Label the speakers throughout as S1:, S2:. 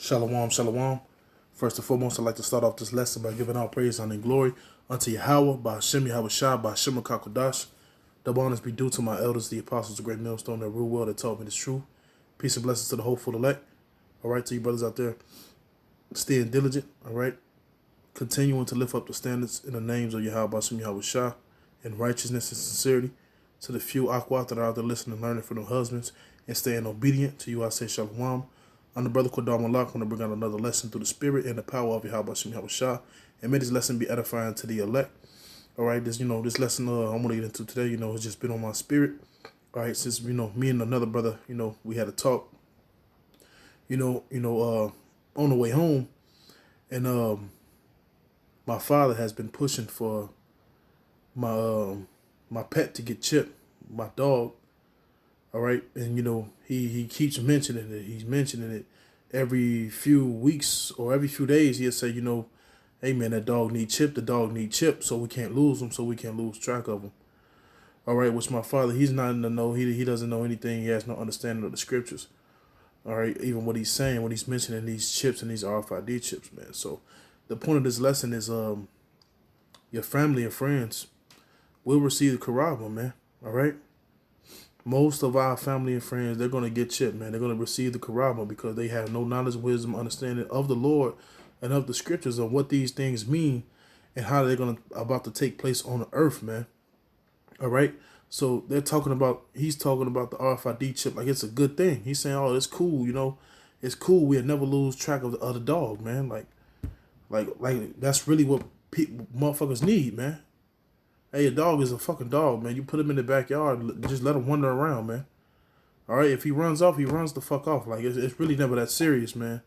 S1: Shalom, shalom. First and foremost, I'd like to start off this lesson by giving all praise, honor, and glory unto Yahweh, by Hashem Yahweh Shah, by Hashem Kakodash. Double honors be due to my elders, the apostles, the great millstone that rule well, that taught me this truth. Peace and blessings to the hopeful elect. All right, to you brothers out there, staying diligent, all right? Continuing to lift up the standards in the names of Yahweh, by Hashem Yahweh Shah, in righteousness and sincerity. To the few akwat that are out there listening and learning from their husbands and staying obedient, to you I say shalom. I'm the brother Kodar Malak. I want to bring out another lesson through the spirit and the power of Yahweh Hashem Yahweh Shah. And may this lesson be edifying to the elect. All right, this lesson I'm going to get into today, it's just been on my spirit. All right, since, me and another brother, we had a talk, on the way home. And my father has been pushing for my pet to get chipped, my dog. All right. And, he keeps mentioning it. He's mentioning it every few weeks or every few days. He'll say, hey, man, that dog need chipped. The dog need chipped, so we can't lose him, so we can't lose track of him. All right. Which my father, he's not in the know. He doesn't know anything. He has no understanding of the scriptures. All right. Even what he's saying, when he's mentioning these chips and these RFID chips, man. So the point of this lesson is your family and friends will receive the Charagma, man. All right. Most of our family and friends, they're going to get chipped, man. They're going to receive the Charagma because they have no knowledge, wisdom, understanding of the Lord and of the scriptures of what these things mean and how they're about to take place on the earth, man. All right. So he's talking about the RFID chip like it's a good thing. He's saying, oh, it's cool, it's cool. We'll never lose track of the other dog, man. Like that's really what motherfuckers need, man. Hey, a dog is a fucking dog, man. You put him in the backyard, just let him wander around, man. All right, if he runs off, he runs the fuck off. Like, it's really never that serious, man.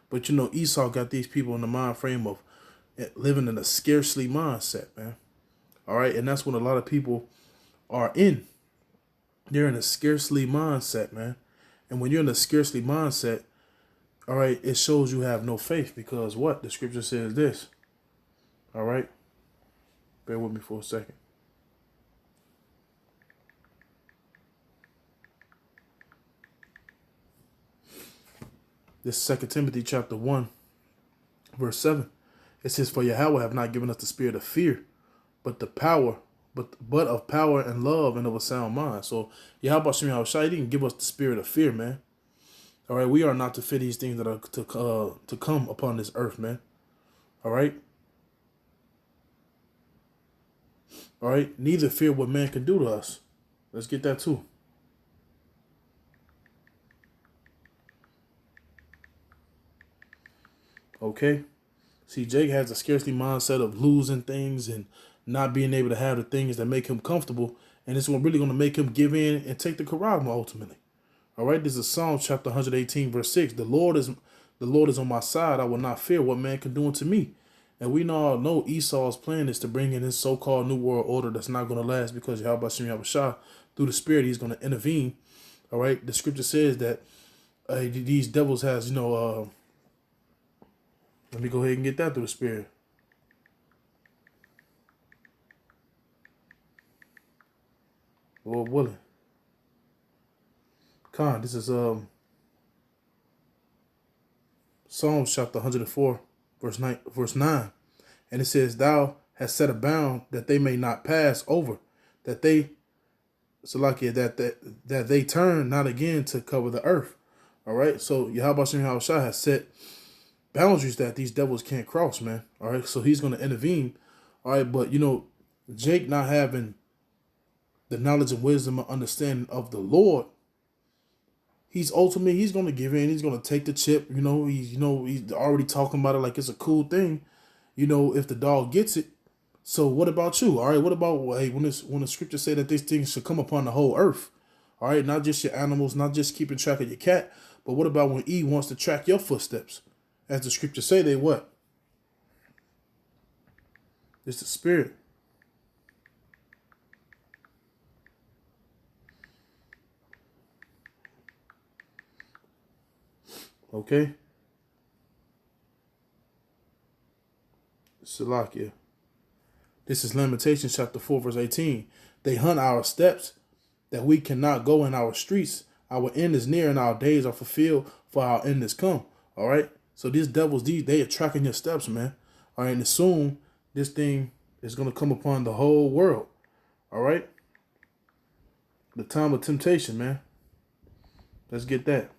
S1: But, Esau got these people in the mind frame of living in a scarcely mindset, man. All right, and that's what a lot of people are in. They're in a scarcely mindset, man. And when you're in a scarcely mindset, all right, it shows you have no faith because what? The scripture says this. All right. Bear with me for a second. This is 2 Timothy chapter 1, verse 7. It says, for Yahweh have not given us the spirit of fear, but of power and love and of a sound mind. So Yahweh Hashem Yahweh Shai didn't give us the spirit of fear, man. All right, we are not to fear these things that are to come upon this earth, man. All right. All right, neither fear what man can do to us. Let's get that too. Okay. See, Jake has a scarcely mindset of losing things and not being able to have the things that make him comfortable. And it's really going to make him give in and take the Charagma ultimately. All right, this is Psalm chapter 118, verse 6. The Lord is on my side. I will not fear what man can do unto me. And we all know Esau's plan is to bring in his so-called new world order that's not going to last because Yahweh Hashem Yahweh Shah, through the spirit, he's going to intervene. All right. The scripture says that these devils has, let me go ahead and get that through the spirit. Lord willing. This is Psalms chapter 104. Verse 9, and it says, thou hast set a bound that they may not pass over, that they turn not again to cover the earth. All right, so Yahweh Hashem Yahweh Shah has set boundaries that these devils can't cross, man. All right, so he's going to intervene. All right, but Jake not having the knowledge and wisdom and understanding of the Lord, he's going to give in. He's going to take the chip. He's already talking about it like it's a cool thing. If the dog gets it. So what about you? All right. What about when the scripture say that these things should come upon the whole earth? All right. Not just your animals, not just keeping track of your cat, but what about when Eve wants to track your footsteps? As the scripture say, they what? It's the spirit. Okay. Salakia. This is Lamentations chapter 4, verse 18. They hunt our steps that we cannot go in our streets. Our end is near and our days are fulfilled, for our end is come. All right. So these devils, they are tracking your steps, man. All right. And soon this thing is going to come upon the whole world. All right. The time of temptation, man. Let's get that.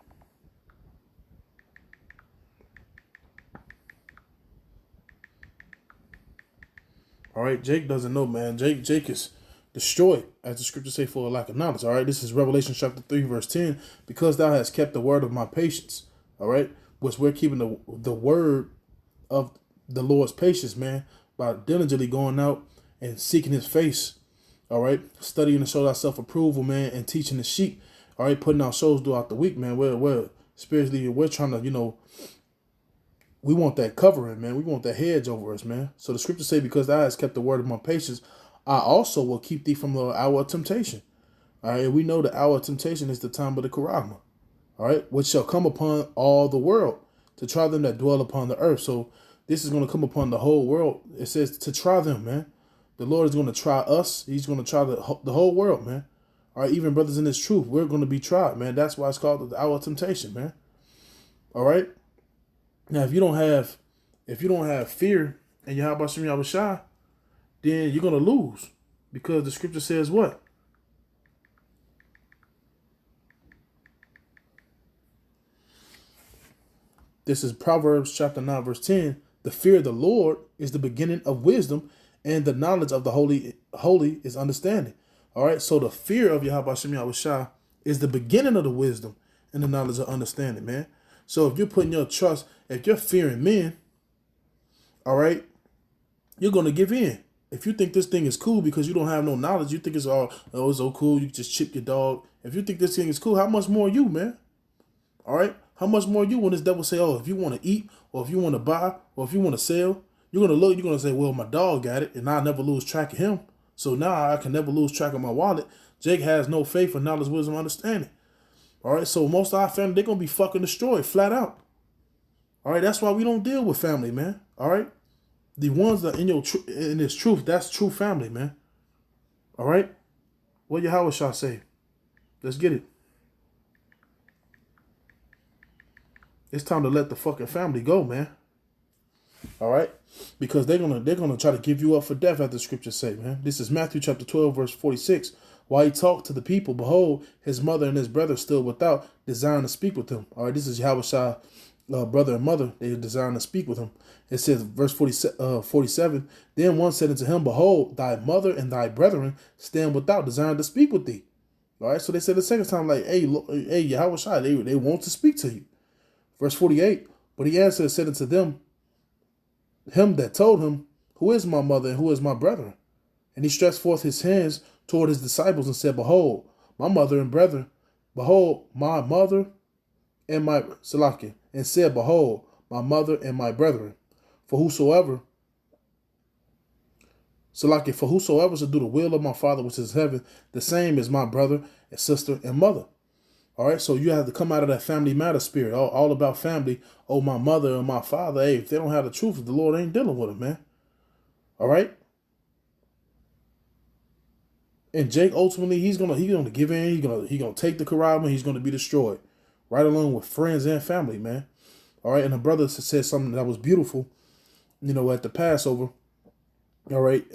S1: All right. Jake doesn't know, man. Jake is destroyed, as the scriptures say, for a lack of knowledge. All right. This is Revelation chapter 3, verse 10. Because thou hast kept the word of my patience. All right. Which we're keeping the word of the Lord's patience, man, by diligently going out and seeking his face. All right. Studying to show thyself approval, man, and teaching the sheep. All right. Putting out shows throughout the week, man. We're spiritually, we're trying to, we want that covering, man. We want that hedge over us, man. So the scriptures say, because thou hast kept the word of my patience, I also will keep thee from the hour of temptation. All right. We know the hour of temptation is the time of the Charagma. All right. Which shall come upon all the world to try them that dwell upon the earth. So this is going to come upon the whole world. It says to try them, man. The Lord is going to try us. He's going to try the whole world, man. All right. Even brothers in this truth, we're going to be tried, man. That's why it's called the hour of temptation, man. All right. Now, if you don't have fear and Yahweh Hashem Yahweh Shai, then you're going to lose, because the scripture says what? This is Proverbs chapter 9, verse 10. The fear of the Lord is the beginning of wisdom, and the knowledge of the holy is understanding. All right. So the fear of Yahweh Hashem Yahweh Shai is the beginning of the wisdom and the knowledge of understanding, man. So if you're putting your trust, if you're fearing men, all right, you're going to give in. If you think this thing is cool because you don't have no knowledge, you think it's it's so cool, you just chip your dog. If you think this thing is cool, how much more you, man? All right. How much more you when this devil say, oh, if you want to eat, or if you want to buy, or if you want to sell, you're going to say, well, my dog got it and I'll never lose track of him. So now I can never lose track of my wallet. Jake has no faith in knowledge, wisdom, understanding. All right. So most of our family, they're going to be fucking destroyed flat out. All right. That's why we don't deal with family, man. All right. The ones that in this truth, that's true family, man. All right. What Yahweh shall say? Let's get it. It's time to let the fucking family go, man. All right? Because they're gonna try to give you up for death, as the scriptures say, man. This is Matthew chapter 12, verse 46. While he talked to the people, behold, his mother and his brother stood without, desiring to speak with him. All right, this is Yahweh brother and mother. They desiring to speak with him. It says, verse 47, then one said unto him, behold, thy mother and thy brethren stand without, desiring to speak with thee. All right, so they said the second time, like, hey, Yahweh, they want to speak to you. Verse 48, but he answered and said unto him that told him, who is my mother and who is my brethren? And he stretched forth his hands toward his disciples and said, behold, my mother and brethren, behold, my mother and my Salaki, and said, behold, my mother and my brethren. For whosoever shall do the will of my Father which is in heaven, the same is my brother and sister and mother. All right, so you have to come out of that family matter spirit, all about family. Oh, my mother and my father. Hey, if they don't have the truth, the Lord ain't dealing with them, man. All right. And Jake ultimately, he's gonna give in. He's gonna take the Charagma. He's gonna be destroyed, right along with friends and family, man. All right, and the brother said something that was beautiful, at the Passover. All right,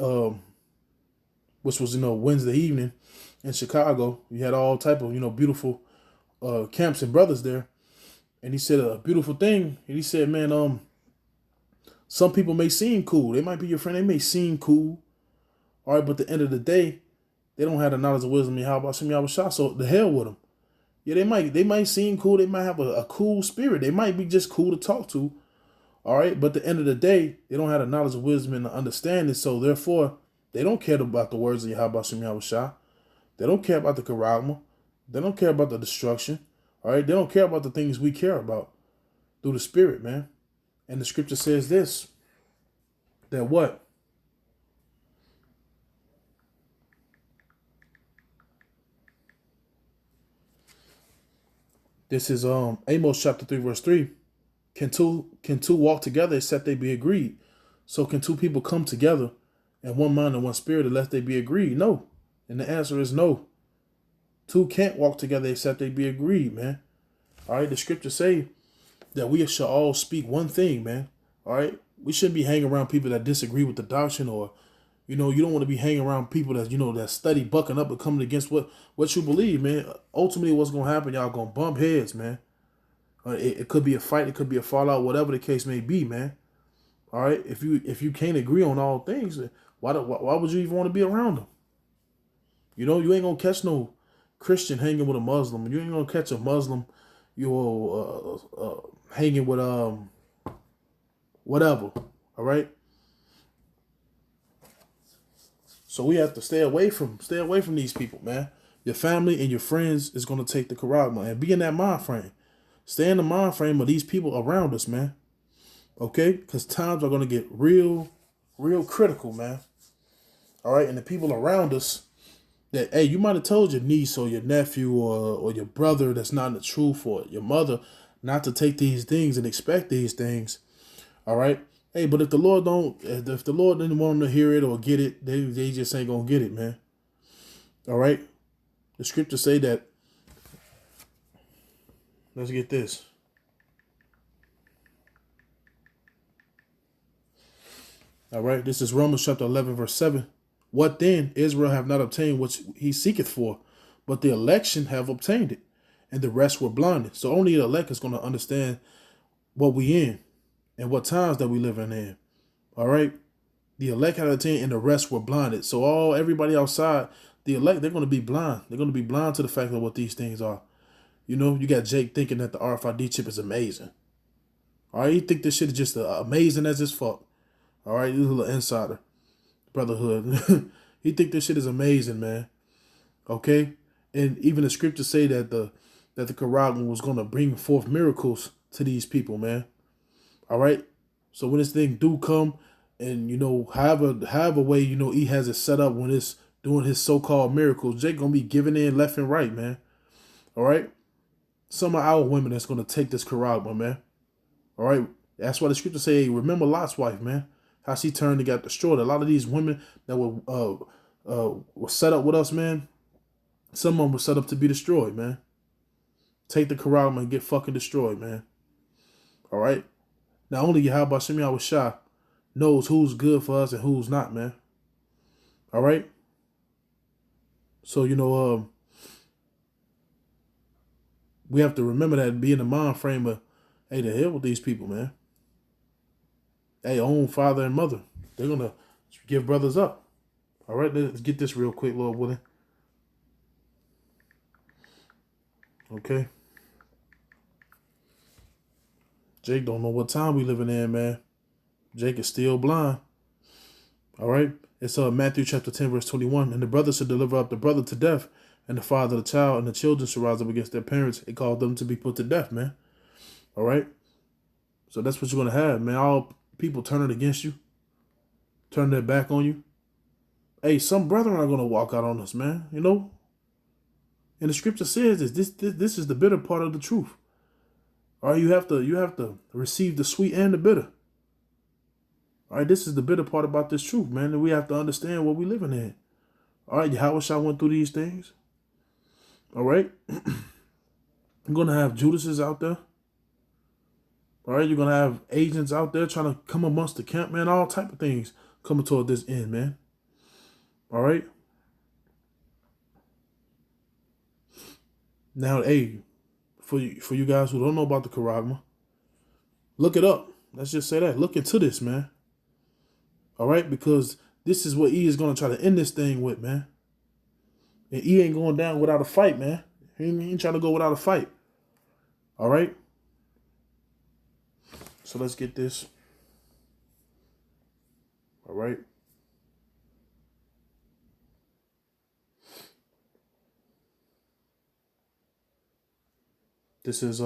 S1: which was Wednesday evening in Chicago. We had all type of beautiful camps and brothers there, and he said a beautiful thing. And he said, man, some people may seem cool. They might be your friend. They may seem cool. All right, but at the end of the day, they don't have the knowledge of wisdom. How about some Yahweh Shah? So the hell with them. Yeah, they might seem cool. They might have a cool spirit. They might be just cool to talk to. All right, but at the end of the day, they don't have the knowledge of wisdom and the understanding. So therefore, they don't care about the words of Yahweh Shah. They don't care about the Charagma. They don't care about the destruction. All right. They don't care about the things we care about through the spirit, man. And the scripture says this, that what? This is Amos chapter 3, verse 3. Can two walk together except they be agreed? So can two people come together in one mind and one spirit unless they be agreed? No. And the answer is no. Two can't walk together except they be agreed, man. All right, the scriptures say that we should all speak one thing, man. All right. We shouldn't be hanging around people that disagree with the doctrine, or, you don't want to be hanging around people that, that study bucking up and coming against what you believe, man. Ultimately, what's going to happen, y'all going to bump heads, man. It could be a fight. It could be a fallout, whatever the case may be, man. All right. If you can't agree on all things, why would you even want to be around them? You ain't going to catch no Christian hanging with a Muslim. You ain't going to catch a Muslim, hanging with, whatever. All right. So we have to stay away from these people, man. Your family and your friends is going to take the Charagma, and be in that mind frame. Stay in the mind frame of these people around us, man. Okay? Because times are going to get real, real critical, man. All right? And the people around us that, hey, you might have told your niece or your nephew or your brother that's not in the truth, or your mother not to take these things and expect these things. All right? Hey, but if the Lord didn't want them to hear it or get it, they just ain't going to get it, man. All right? The scriptures say that. Let's get this. All right, this is Romans chapter 11, verse 7. What then? Israel have not obtained what he seeketh for, but the election have obtained it, and the rest were blinded. So only the elect is going to understand what we in and what times that we living in. All right, the elect had obtained, and the rest were blinded. So everybody outside, the elect, they're going to be blind. They're going to be blind to the fact of what these things are. You got Jake thinking that the RFID chip is amazing. All right, he think this shit is just amazing as his fuck. All right, he's a little insider, brotherhood. He think this shit is amazing, man. Okay, and even the scriptures say that the Charagma was going to bring forth miracles to these people, man. All right, so when this thing do come, and however way he has it set up when it's doing his so-called miracles, Jake gonna be giving in left and right, man. All right. Some of our women that's going to take this Charagma, man. All right. That's why the scripture say, remember Lot's wife, man. How she turned and got destroyed. A lot of these women that were set up with us, man. Some of them were set up to be destroyed, man. Take the Charagma and get fucking destroyed, man. All right. Not only Yahweh Shem Yahweh knows who's good for us and who's not, man. All right. So, we have to remember that and be in the mind frame of, hey, the hell with these people, man. Hey, own father and mother. They're going to give brothers up. All right, let's get this real quick, Lord willing. Okay. Jake don't know what time we living in, man. Jake is still blind. All right. It's Matthew chapter 10, verse 21. And the brother shall deliver up the brother to death, and the father the child, and the children shall rise up against their parents and cause them to be put to death, man. All right? So that's what you're going to have, man. All people turning against you, turning their back on you. Hey, some brethren are going to walk out on us, man, And the scripture says this is the bitter part of the truth. All right, you have to receive the sweet and the bitter. All right, this is the bitter part about this truth, man. And we have to understand what we're living in. All right, Yahweh Shah went through these things. All right. You're going to have Judases out there. All right. You're going to have agents out there trying to come amongst the camp, man. All type of things coming toward this end, man. All right. Now, hey, for you guys who don't know about the Charagma, look it up. Let's just say that. Look into this, man. All right. Because this is what E is going to try to end this thing with, man. And he ain't going down without a fight, man. He ain't trying to go without a fight. All right? So let's get this. All right? This is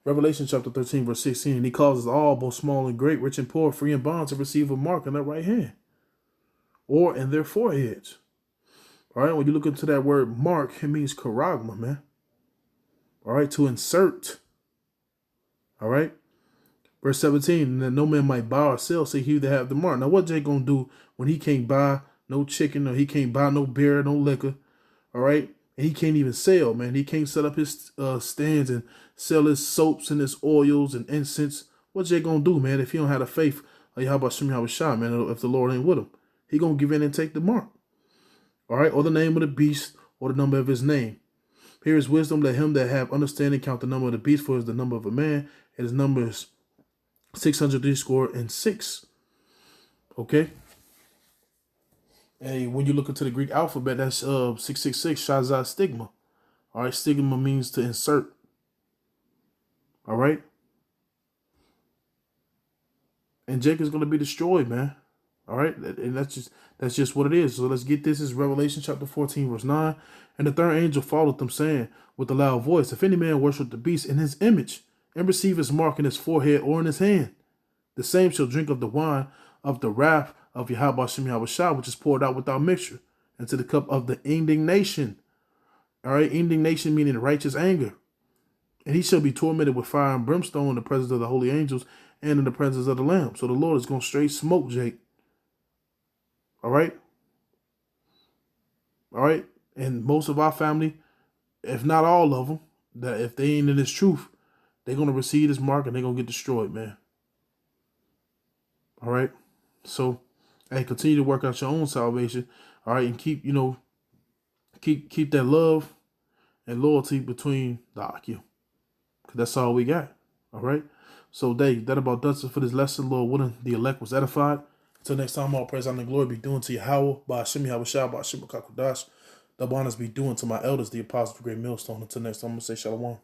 S1: Revelation chapter 13, verse 16. And he causes all, both small and great, rich and poor, free and bond, to receive a mark on their right hand or in their foreheads. All right, when you look into that word mark, it means Charagma, man. All right, to insert. All right. Verse 17, and that no man might buy or sell, say he that have the mark. Now, what Jake gonna do when he can't buy no chicken or he can't buy no beer, no liquor? All right. And he can't even sell, man. He can't set up his stands and sell his soaps and his oils and incense. What Jake gonna do, man, if he don't have the faith of Yahweh Shem Yahweh Shah, man, if the Lord ain't with him? He gonna give in and take the mark. All right, or the name of the beast, or the number of his name. Here is wisdom, let him that have understanding count the number of the beast, for it is the number of a man, and his number is 636. Okay? Hey, when you look into the Greek alphabet, that's 666, Shazah stigma. All right, stigma means to insert. All right? And Jacob's going to be destroyed, man. All right? And that's just what it is. So let's get this. This is Revelation chapter 14, verse 9. And the third angel followed them, saying with a loud voice, if any man worship the beast in his image, and receive his mark in his forehead or in his hand, the same shall drink of the wine of the wrath of Yahweh Shem Yahweh Shah, which is poured out without mixture, into the cup of the indignation. All right, indignation meaning righteous anger. And he shall be tormented with fire and brimstone in the presence of the holy angels and in the presence of the Lamb. So the Lord is going to straight smoke Jake. All right. All right. And most of our family, if not all of them, that if they ain't in this truth, they're going to receive this mark and they're going to get destroyed, man. All right. So, hey, continue to work out your own salvation. All right. And keep, keep that love and loyalty between the Akim. Because that's all we got. All right. So, that about does it for this lesson. Lord willing, the elect was edified. Until next time, all praise and glory be due to Yahweh, by Hashem Yahweh Shah, by Hashem Kakodash. The honors be due to my elders, the apostles of the great millstone. Until next time, I'm going to say shalom.